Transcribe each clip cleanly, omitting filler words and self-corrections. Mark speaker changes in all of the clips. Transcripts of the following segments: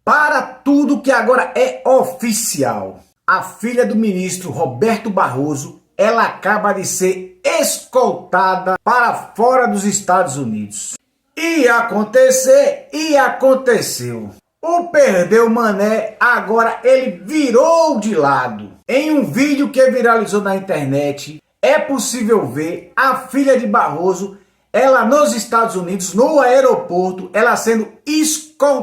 Speaker 1: Para tudo que agora é oficial. A filha do ministro Roberto Barroso, ela acaba de ser escoltada para fora dos Estados Unidos. Ia acontecer e aconteceu. O Perdeu Mané, agora ele virou de lado. Em um vídeo que viralizou na internet, é possível ver a filha de Barroso, ela nos Estados Unidos, no aeroporto, ela sendo escoltada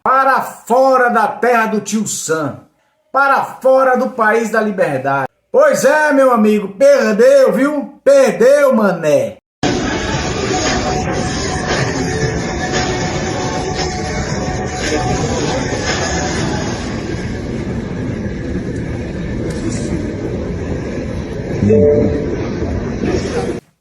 Speaker 1: para fora da terra do tio Sam, para fora do país da liberdade. Pois é, meu amigo, perdeu, viu? Perdeu, mané.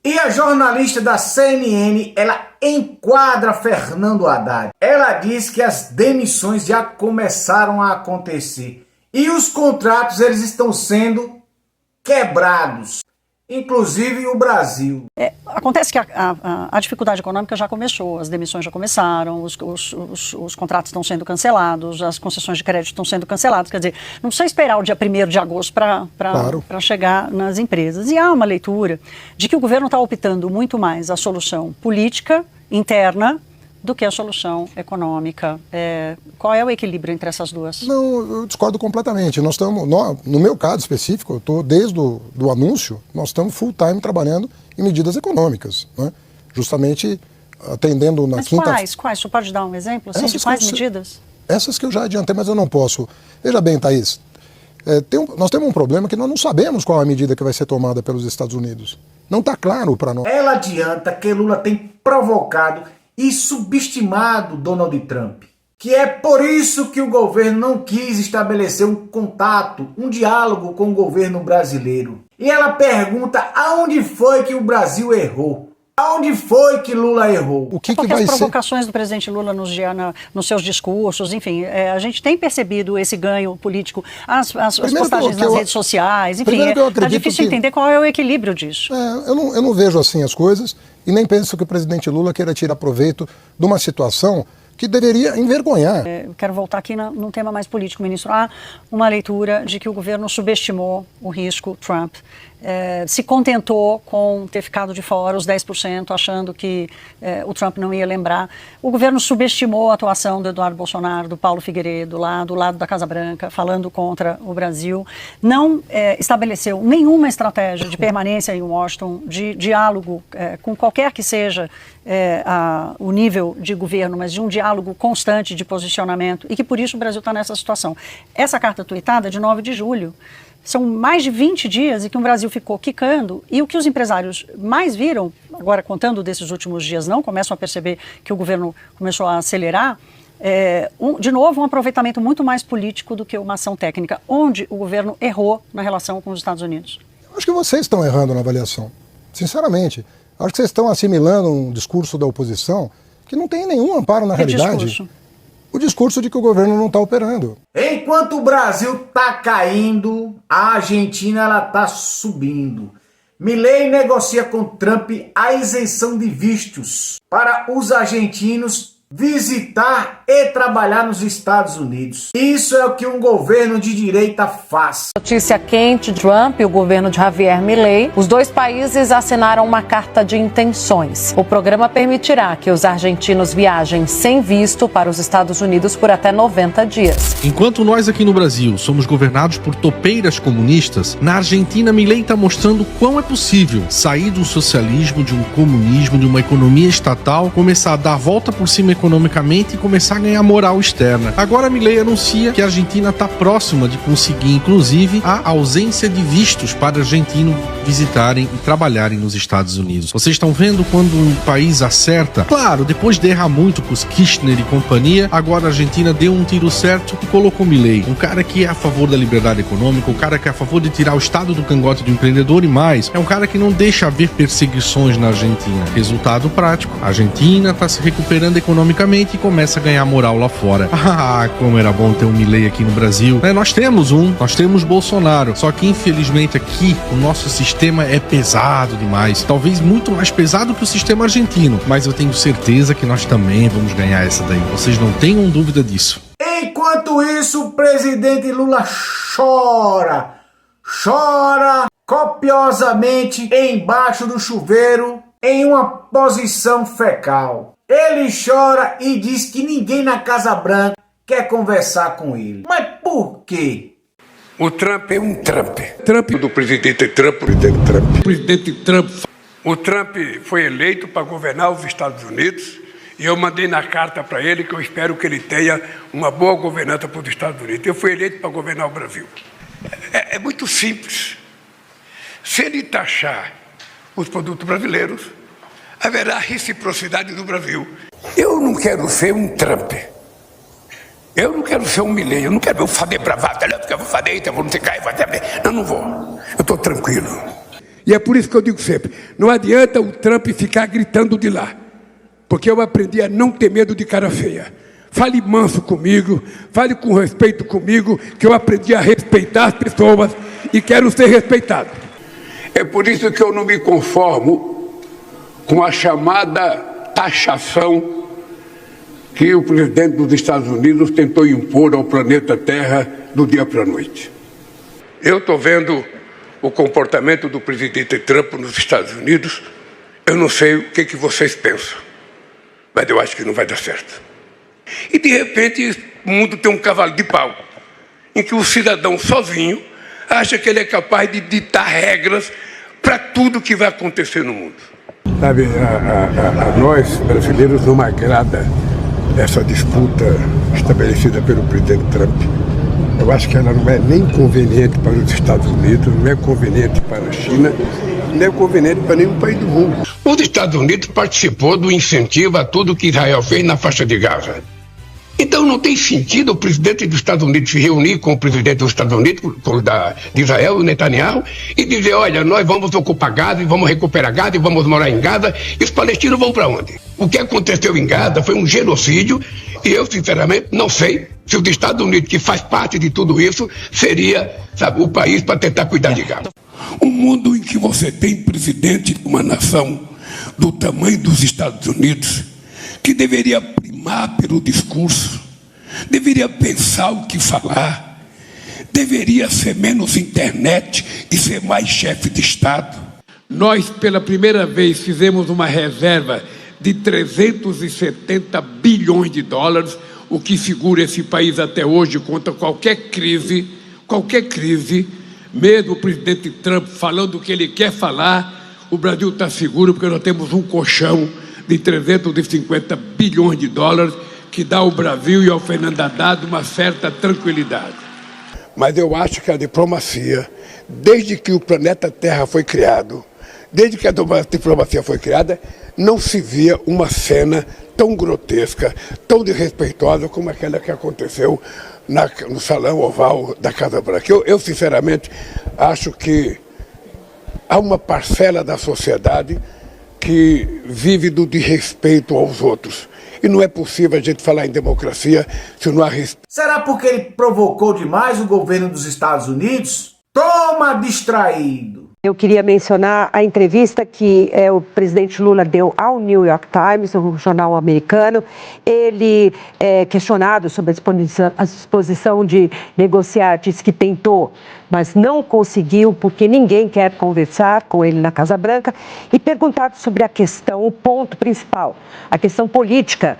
Speaker 1: E a jornalista da CNN, ela enquadra Fernando Haddad. Ela diz que as demissões já começaram a acontecer e os contratos eles estão sendo quebrados, inclusive o Brasil.
Speaker 2: Acontece que a dificuldade econômica já começou, as demissões já começaram, os contratos estão sendo cancelados, as concessões de crédito estão sendo canceladas. Quer dizer, não precisa esperar o dia 1º de agosto para chegar nas empresas. E há uma leitura de que o governo está optando muito mais a solução política interna do que a solução econômica. Qual é o equilíbrio entre essas duas?
Speaker 3: Não, eu discordo completamente. Nós estamos, no meu caso específico, eu estou desde o anúncio, nós estamos full time trabalhando em medidas econômicas, né? Justamente atendendo na quinta...
Speaker 2: Mas quais? Você pode dar um exemplo assim, de quais medidas?
Speaker 3: Essas que eu já adiantei, mas eu não posso. Veja bem, Thaís, nós temos um problema que nós não sabemos qual a medida que vai ser tomada pelos Estados Unidos. Não está claro para nós.
Speaker 1: Ela adianta que Lula tem provocado e subestimado Donald Trump, que é por isso que o governo não quis estabelecer um contato, um diálogo com o governo brasileiro. E ela pergunta aonde foi que o Brasil errou, aonde foi que Lula errou.
Speaker 2: Porque as provocações do presidente Lula nos seus discursos, enfim, a gente tem percebido esse ganho político, as postagens nas redes sociais, enfim, é difícil entender qual é o equilíbrio disso.
Speaker 3: Eu não vejo assim as coisas e nem penso que o presidente Lula queira tirar proveito de uma situação que deveria envergonhar.
Speaker 2: Eu quero voltar aqui num tema mais político, ministro. Há uma leitura de que o governo subestimou o risco Trump. Se contentou com ter ficado de fora os 10%, achando que o Trump não ia lembrar. O governo subestimou a atuação do Eduardo Bolsonaro, do Paulo Figueiredo, lá do lado da Casa Branca, falando contra o Brasil. Não estabeleceu nenhuma estratégia de permanência em Washington, de diálogo com qualquer que seja o nível de governo, mas de um diálogo constante de posicionamento, e que por isso o Brasil está nessa situação. Essa carta tuitada é de 9 de julho. São mais de 20 dias em que o Brasil ficou quicando, e o que os empresários mais viram, agora contando desses últimos dias não, começam a perceber que o governo começou a acelerar, de novo um aproveitamento muito mais político do que uma ação técnica, onde o governo errou na relação com os Estados Unidos.
Speaker 3: Eu acho que vocês estão errando na avaliação, sinceramente. Acho que vocês estão assimilando um discurso da oposição que não tem nenhum amparo na realidade.
Speaker 2: Discurso?
Speaker 3: O discurso de que o governo não está operando.
Speaker 1: Enquanto o Brasil está caindo, a Argentina ela está subindo. Milei negocia com Trump a isenção de vistos para os argentinos visitar e trabalhar nos Estados Unidos. Isso é o que um governo de direita faz.
Speaker 4: Notícia quente: Trump e o governo de Javier Milei, os dois países assinaram uma carta de intenções. O programa permitirá que os argentinos viajem sem visto para os Estados Unidos por até 90 dias.
Speaker 5: Enquanto nós aqui no Brasil somos governados por topeiras comunistas, na Argentina Milei está mostrando quão é possível sair do socialismo, de um comunismo, de uma economia estatal, começar a dar a volta por cima economicamente e começar a ganhar moral externa. Agora Milei anuncia que a Argentina está próxima de conseguir, inclusive, a ausência de vistos para argentinos visitarem e trabalharem nos Estados Unidos. Vocês estão vendo quando um país acerta? Claro, depois de errar muito com os Kirchner e companhia, agora a Argentina deu um tiro certo e colocou Milei, um cara que é a favor da liberdade econômica, um cara que é a favor de tirar o Estado do cangote do empreendedor e mais, é um cara que não deixa haver perseguições na Argentina. Resultado prático, a Argentina está se recuperando economicamente e começa a ganhar moral lá fora. Ah, como era bom ter um Milei aqui no Brasil. Nós temos Bolsonaro, só que infelizmente aqui o nosso sistema é pesado demais, talvez muito mais pesado que o sistema argentino, mas eu tenho certeza que nós também vamos ganhar essa daí, vocês não tenham dúvida disso.
Speaker 1: Enquanto isso, o presidente Lula chora copiosamente embaixo do chuveiro em uma posição fecal. Ele chora e diz que ninguém na Casa Branca quer conversar com ele. Mas por quê?
Speaker 6: O Trump é um Trump. Trump do presidente Trump. Presidente Trump. O Trump foi eleito para governar os Estados Unidos e eu mandei na carta para ele que eu espero que ele tenha uma boa governança para os Estados Unidos. Eu fui eleito para governar o Brasil. É muito simples. Se ele taxar os produtos brasileiros, haverá reciprocidade no Brasil. Eu não quero ser um Trump. Eu não quero ser um Milley. Eu não quero fazer bravata. Porque eu vou fazer isso, eu vou não sei o que. Eu não vou. Eu estou tranquilo. E é por isso que eu digo sempre, não adianta o Trump ficar gritando de lá. Porque eu aprendi a não ter medo de cara feia. Fale manso comigo, fale com respeito comigo, que eu aprendi a respeitar as pessoas e quero ser respeitado. É por isso que eu não me conformo com a chamada taxação que o presidente dos Estados Unidos tentou impor ao planeta Terra do dia para a noite. Eu estou vendo o comportamento do presidente Trump nos Estados Unidos, eu não sei o que vocês pensam, mas eu acho que não vai dar certo. E de repente o mundo tem um cavalo de pau, em que o cidadão sozinho acha que ele é capaz de ditar regras para tudo que vai acontecer no mundo. Sabe, a nós brasileiros não agrada essa disputa estabelecida pelo presidente Trump. Eu acho que ela não é nem conveniente para os Estados Unidos, não é conveniente para a China, não é conveniente para nenhum país do mundo. Os Estados Unidos participou do incentivo a tudo que Israel fez na faixa de Gaza. Então não tem sentido o presidente dos Estados Unidos se reunir com o presidente dos Estados Unidos, de Israel, o Netanyahu, e dizer, olha, nós vamos ocupar Gaza, e vamos recuperar Gaza, e vamos morar em Gaza, e os palestinos vão para onde? O que aconteceu em Gaza foi um genocídio, e eu, sinceramente, não sei se os Estados Unidos, que faz parte de tudo isso, seria, sabe, o país para tentar cuidar de Gaza. Um mundo em que você tem presidente de uma nação do tamanho dos Estados Unidos, que deveria primar pelo discurso, deveria pensar o que falar, deveria ser menos internet e ser mais chefe de Estado. Nós, pela primeira vez, fizemos uma reserva de 370 bilhões de dólares, o que segura esse país até hoje contra qualquer crise, mesmo o presidente Trump falando o que ele quer falar, o Brasil está seguro porque nós temos um colchão de 350 bilhões de dólares que dá ao Brasil e ao Fernando Haddad uma certa tranquilidade. Mas eu acho que a diplomacia, desde que o planeta Terra foi criado, desde que a diplomacia foi criada, não se via uma cena tão grotesca, tão desrespeitosa como aquela que aconteceu no Salão Oval da Casa Branca. Eu sinceramente, acho que há uma parcela da sociedade que vive do desrespeito aos outros. E não é possível a gente falar em democracia se não há respeito.
Speaker 1: Será porque ele provocou demais o governo dos Estados Unidos? Toma, distraído!
Speaker 7: Eu queria mencionar a entrevista que o presidente Lula deu ao New York Times, um jornal americano. Ele, questionado sobre a disposição de negociar, disse que tentou, mas não conseguiu, porque ninguém quer conversar com ele na Casa Branca. E perguntado sobre a questão, o ponto principal, a questão política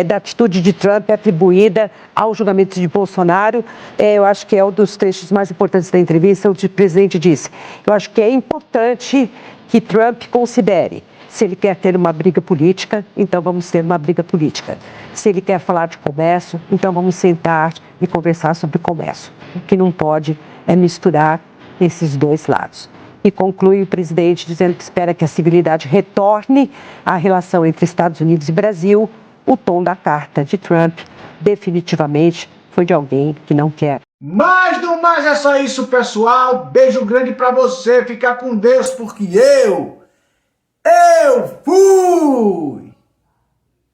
Speaker 7: da atitude de Trump atribuída ao julgamento de Bolsonaro, eu acho que é um dos trechos mais importantes da entrevista. O presidente disse, eu acho que é importante que Trump considere, se ele quer ter uma briga política, então vamos ter uma briga política. Se ele quer falar de comércio, então vamos sentar e conversar sobre comércio. O que não pode é misturar esses dois lados. E conclui o presidente dizendo que espera que a civilidade retorne à relação entre Estados Unidos e Brasil. O tom da carta de Trump definitivamente foi de alguém que não quer.
Speaker 1: Mas no mais é só isso, pessoal. Beijo grande pra você. Ficar com Deus, porque eu fui!